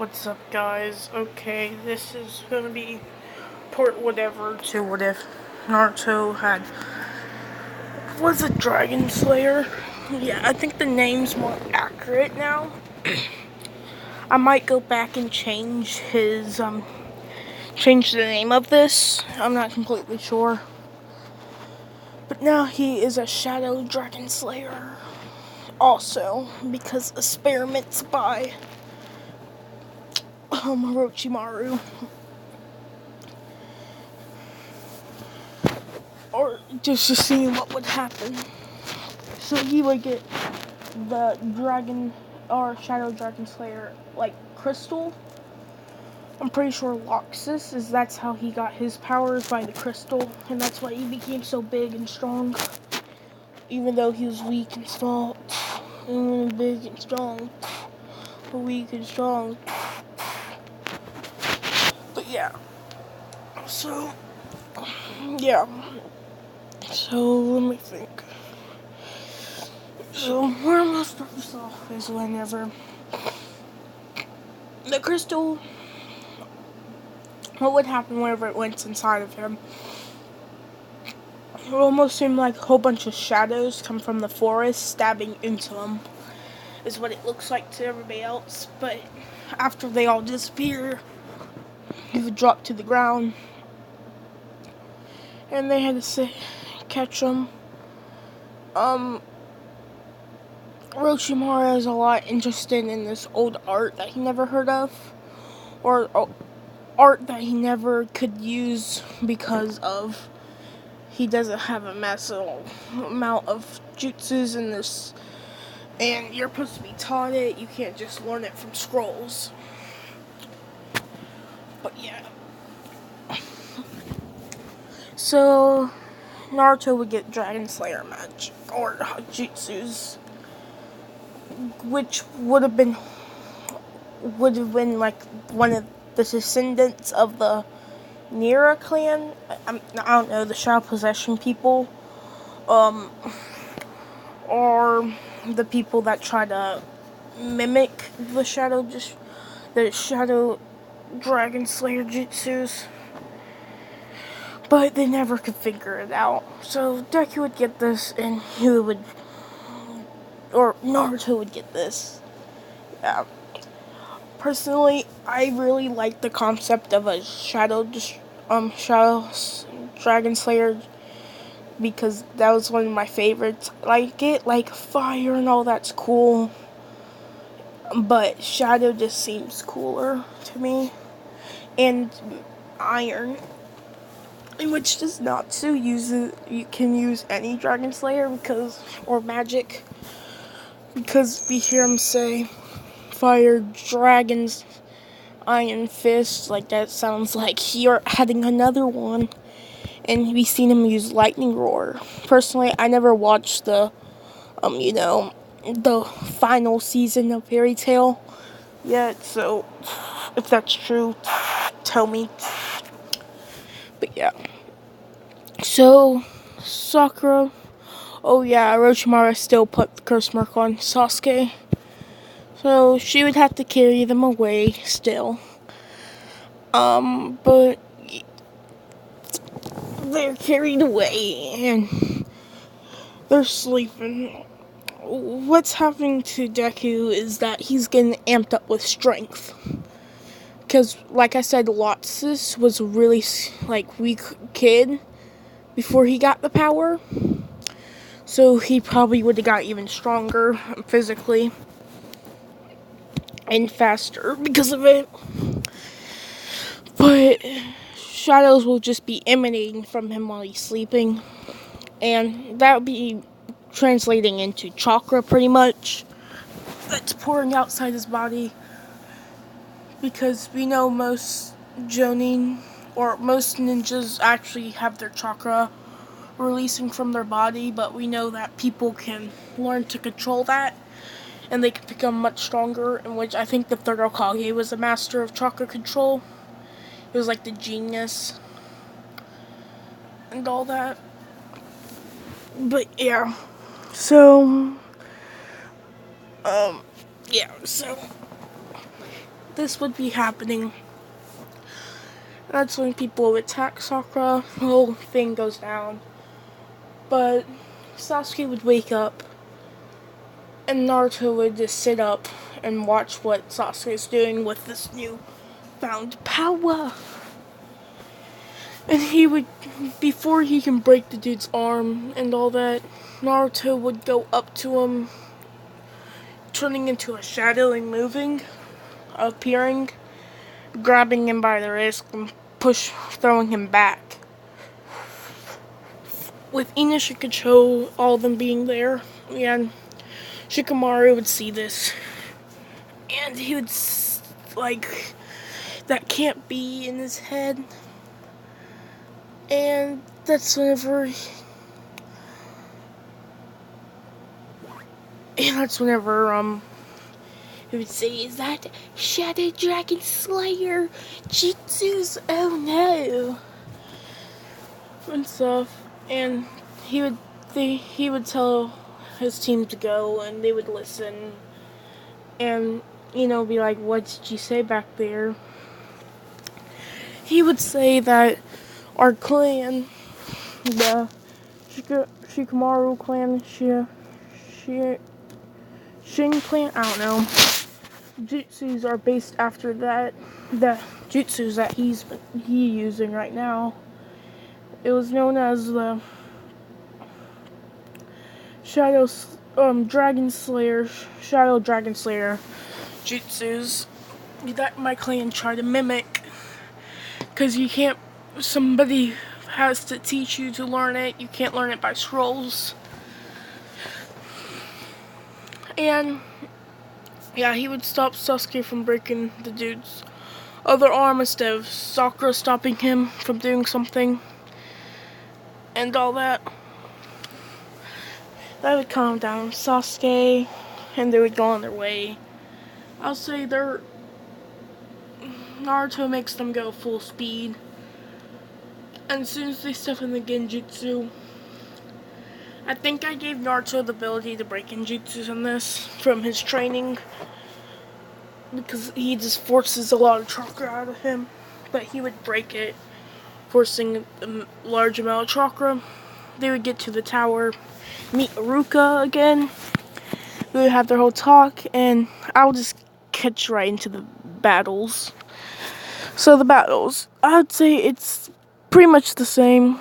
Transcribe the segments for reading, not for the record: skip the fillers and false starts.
What's up, guys? Okay, this is gonna be part whatever to what if Naruto was a Dragon Slayer. Yeah, I think the name's more accurate now. I might go back and change change the name of this. I'm not completely sure. But now he is a Shadow Dragon Slayer. Also, because experiments by Orochimaru. Or just to see what would happen. So he would get the dragon or Shadow Dragon Slayer like crystal. I'm pretty sure Loxus that's how he got his powers, by the crystal, and that's why he became so big and strong. Even though he was weak and small, and big and strong, weak and strong. But yeah. So yeah. So let me think. So where I'm gonna start this off is whenever the crystal, what would happen whenever it went inside of him? It almost seemed like a whole bunch of shadows come from the forest stabbing into him, is what it looks like to everybody else. But after they all disappear, he would drop to the ground, and they had to catch him. Orochimaru is a lot interested in this old art that he never heard of, or art that he never could use because of he doesn't have a massive amount of jutsus in this, and you're supposed to be taught it. You can't just learn it from scrolls. But yeah. So Naruto would get Dragon Slayer magic or jutsus, which would have been like one of the descendants of the Nira clan. I don't know, the Shadow Possession people, or the people that try to mimic the Shadow Dragon Slayer jutsus, but they never could figure it out. So Deku would get this, and Naruto would get this. Yeah. Personally, I really like the concept of a Shadow Dragon Slayer, because that was one of my favorites. Like fire and all that's cool, but Shadow just seems cooler to me. And iron, in which does not to use it. You can use any Dragon Slayer or magic, because we hear him say fire dragons, iron fist. Like, that sounds like you're adding another one. And we've seen him use lightning roar. Personally, I never watched the final season of Fairy Tail yet, so if that's true, tell me. But yeah. So Sakura, oh yeah, Orochimaru still put the curse mark on Sasuke, so she would have to carry them away still. But they're carried away and they're sleeping. What's happening to Deku is that he's getting amped up with strength. Because, like I said, Loxus was a really, weak kid before he got the power. So he probably would have got even stronger physically and faster because of it. But shadows will just be emanating from him while he's sleeping. And that would be translating into chakra, pretty much. That's pouring outside his body. Because we know most Jonin, or most ninjas, actually have their chakra releasing from their body, but we know that people can learn to control that, and they can become much stronger, in which I think the third Hokage was a master of chakra control. It was like the genius and all that. But yeah, so this would be happening. That's when people would attack Sakura, the whole thing goes down. But Sasuke would wake up, and Naruto would just sit up and watch what Sasuke's doing with this new found power. And he would, before he can break the dude's arm and all that, Naruto would go up to him, turning into a shadow and moving, appearing, grabbing him by the wrist and throwing him back. With Ina Shikacho, all of them being there, and Shikamaru would see this, and he would, like, that can't be in his head. And that's whenever he would say, "Is that Shadow Dragon Slayer Jutsu's? Oh no," and stuff. And he would tell his team to go, and they would listen, and be like, "What did you say back there?" He would say that our clan, the Shikamaru clan, Shin clan, I don't know, jutsus are based after that, the jutsus that he's using right now. It was known as the Shadow Dragon Slayer jutsus that my clan tried to mimic, because somebody has to teach you to learn it. You can't learn it by scrolls. And yeah, he would stop Sasuke from breaking the dude's other arm instead of Sakura stopping him from doing something and all that. That would calm down Sasuke, and they would go on their way. I'll say Naruto makes them go full speed, and as soon as they step in the genjutsu, I think I gave Naruto the ability to break genjutsus in this from his training, because he just forces a lot of chakra out of him, but he would break it, forcing a large amount of chakra. They would get to the tower, meet Iruka again, they would have their whole talk, and I'll just catch right into the battles. So the battles, I would say it's pretty much the same.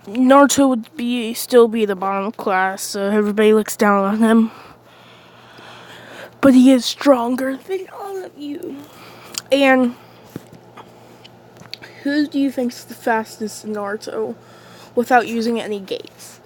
Naruto would still be the bottom class, so everybody looks down on him. But he is stronger than all of you. And who do you think's the fastest in Naruto without using any gates?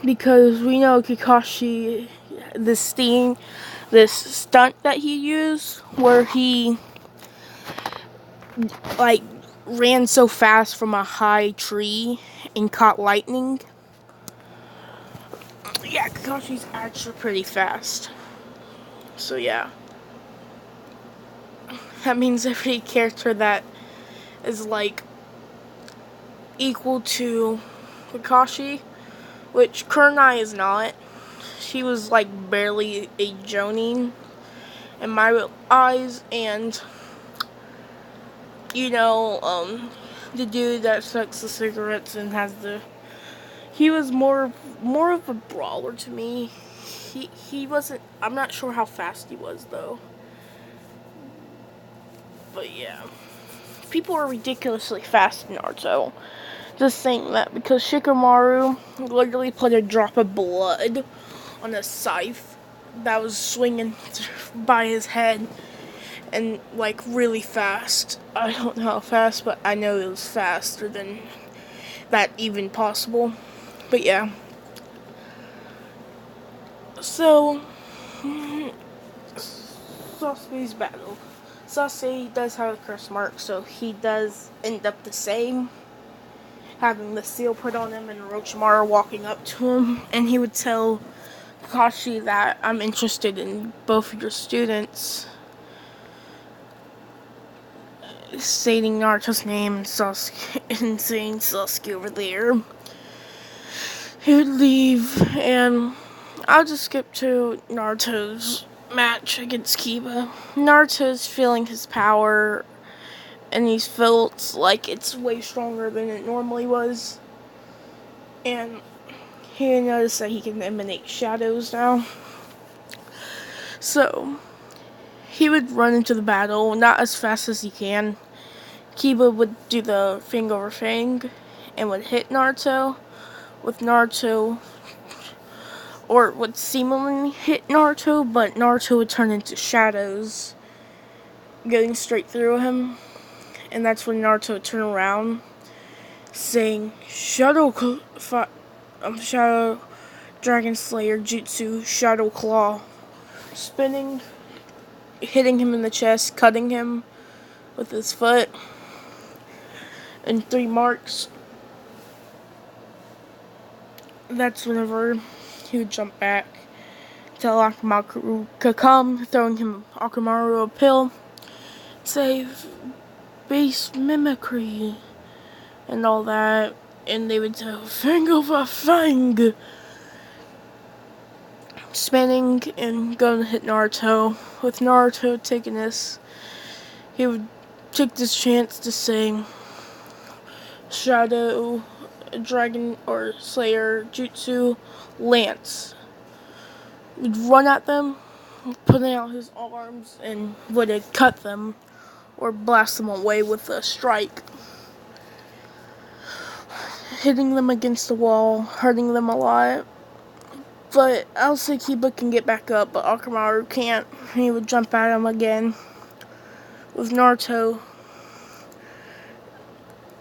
Because we know Kakashi, this stunt that he used, where he ran so fast from a high tree and caught lightning. Yeah, Kakashi's actually pretty fast. So yeah, that means every character that is equal to Kakashi, which Kurenai is not. She was barely a Jonin in my eyes, and the dude that sucks the cigarettes and he was more of a brawler to me. He wasn't, I'm not sure how fast he was though. But yeah, people are ridiculously fast in Naruto. Just saying that because Shikamaru literally put a drop of blood on a scythe that was swinging by his head, and really fast. I don't know how fast, but I know it was faster than that even possible. But yeah. So Sasuke's battle. Sasuke does have a curse mark, so he does end up the same, having the seal put on him and Orochimaru walking up to him, and he would tell Kakashi that I'm interested in both of your students, stating Naruto's name and saying Sasuke over there. He would leave, and I'll just skip to Naruto's match against Kiba. Naruto's feeling his power, and he felt like it's way stronger than it normally was. And he noticed that he can emanate shadows now. So, he would run into the battle, not as fast as he can. Kiba would do the Fang over Fang and would hit Naruto, with Naruto, or would seemingly hit Naruto, but Naruto would turn into shadows, going straight through him. And that's when Naruto would turn around, saying, Shadow Dragon Slayer Jutsu, Shadow Claw, spinning, hitting him in the chest, cutting him with his foot in 3 marks. That's whenever he would jump back, tell Akamaru to come, throwing him Akamaru a pill, say base mimicry and all that, and they would tell Fang over Fang, spinning and going to hit Naruto. With Naruto taking this, he would take this chance to say Shadow Dragon or Slayer Jutsu Lance. Would run at them, putting out his arms, and would cut them or blast them away with a strike, hitting them against the wall, hurting them a lot. But I'll say Kiba can get back up, but Akamaru can't. He would jump at him again, with Naruto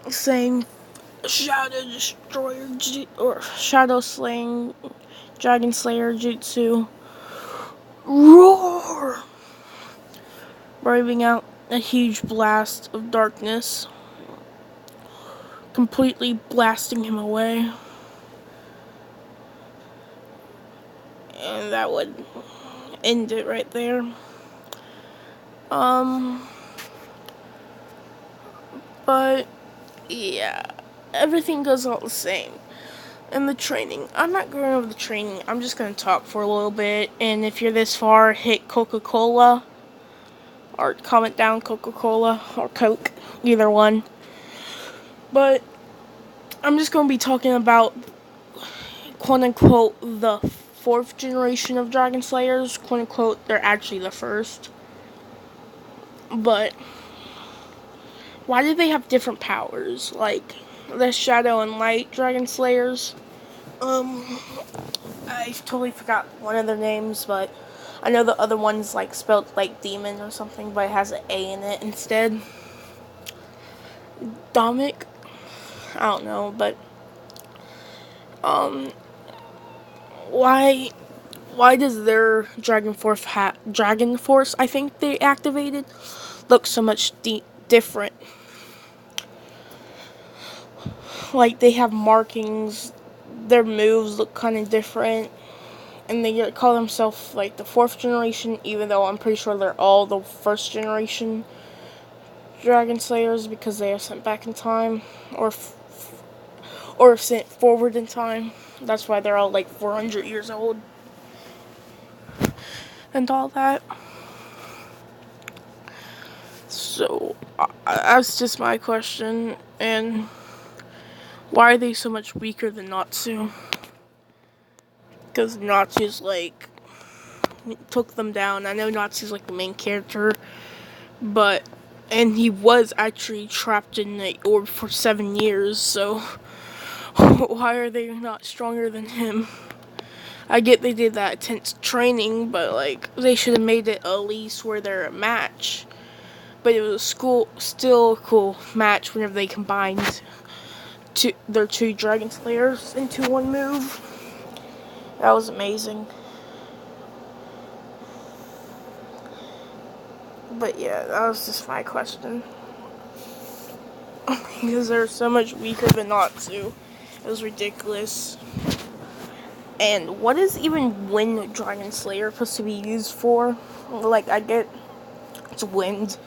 saying Shadow Destroyer or Shadow Slaying Dragon Slayer Jutsu. Roar! Braving out a huge blast of darkness, completely blasting him away. And that would end it right there. But yeah, everything goes all the same. And the training, I'm not going over the training, I'm just going to talk for a little bit. And if you're this far, hit Coca-Cola, or comment down Coca-Cola, or Coke, either one. But I'm just going to be talking about, quote-unquote, the 4th generation of Dragon Slayers. Quote-unquote, they're actually the 1st. But why do they have different powers? Like the Shadow and Light Dragon Slayers. I totally forgot one of their names, but I know the other one's like spelled like demon or something, but it has an A in it instead. Domic? I don't know, but why does their Dragon Force I think they activated look so much different? Like they have markings, their moves look kind of different, and they call themselves like the 4th generation, even though I'm pretty sure they're all the 1st generation Dragon Slayers because they are sent back in time or sent forward in time. That's why they're all like 400 years old and all that. So that's just my question. And why are they so much weaker than Natsu? Because Natsu's like took them down. I know Natsu's like the main character, and he was actually trapped in the orb for 7 years, so why are they not stronger than him? I get they did that intense training, but like they should have made it at least where they're a match. But it was still a cool match whenever they combined their 2 Dragon Slayers into one move. That was amazing. But yeah, that was just my question. Because they're so much weaker than Natsu. It was ridiculous. And what is even Wind Dragon Slayer supposed to be used for? Like, I get it's wind,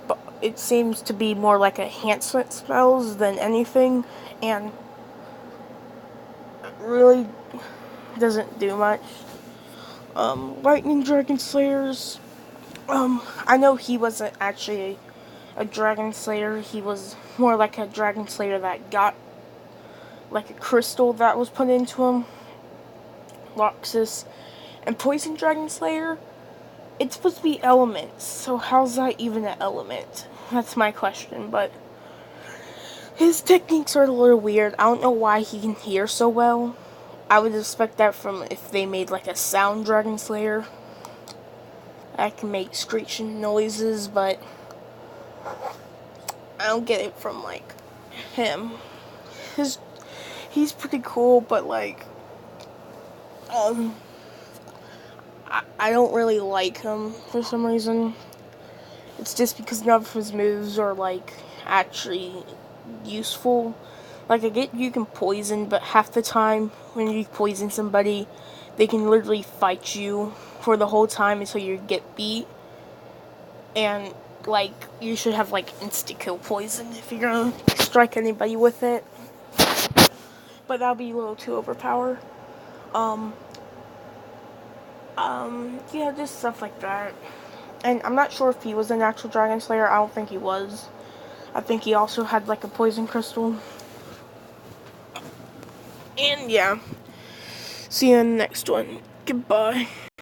but it seems to be more like enhancement spells than anything. And it really doesn't do much. Lightning Dragon Slayers. I know he wasn't actually a Dragon Slayer. He was more like a Dragon Slayer that got like a crystal that was put into him. Loxus. And Poison Dragon Slayer, it's supposed to be elements, so how's that even an element? That's my question, but his techniques are a little weird. I don't know why he can hear so well. I would expect that from if they made like a sound Dragon Slayer. I can make screeching noises, but I don't get it from like him. He's pretty cool, but like I don't really like him for some reason. It's just because none of his moves are like actually useful. Like I get you can poison, but half the time when you poison somebody, they can literally fight you for the whole time until you get beat. And like you should have like insta kill poison if you're gonna strike anybody with it. But that'll be a little too overpowered. Um, yeah, just stuff like that. And I'm not sure if he was a natural Dragon Slayer. I don't think he was. I think he also had like a poison crystal. And yeah, see you in the next one. Goodbye.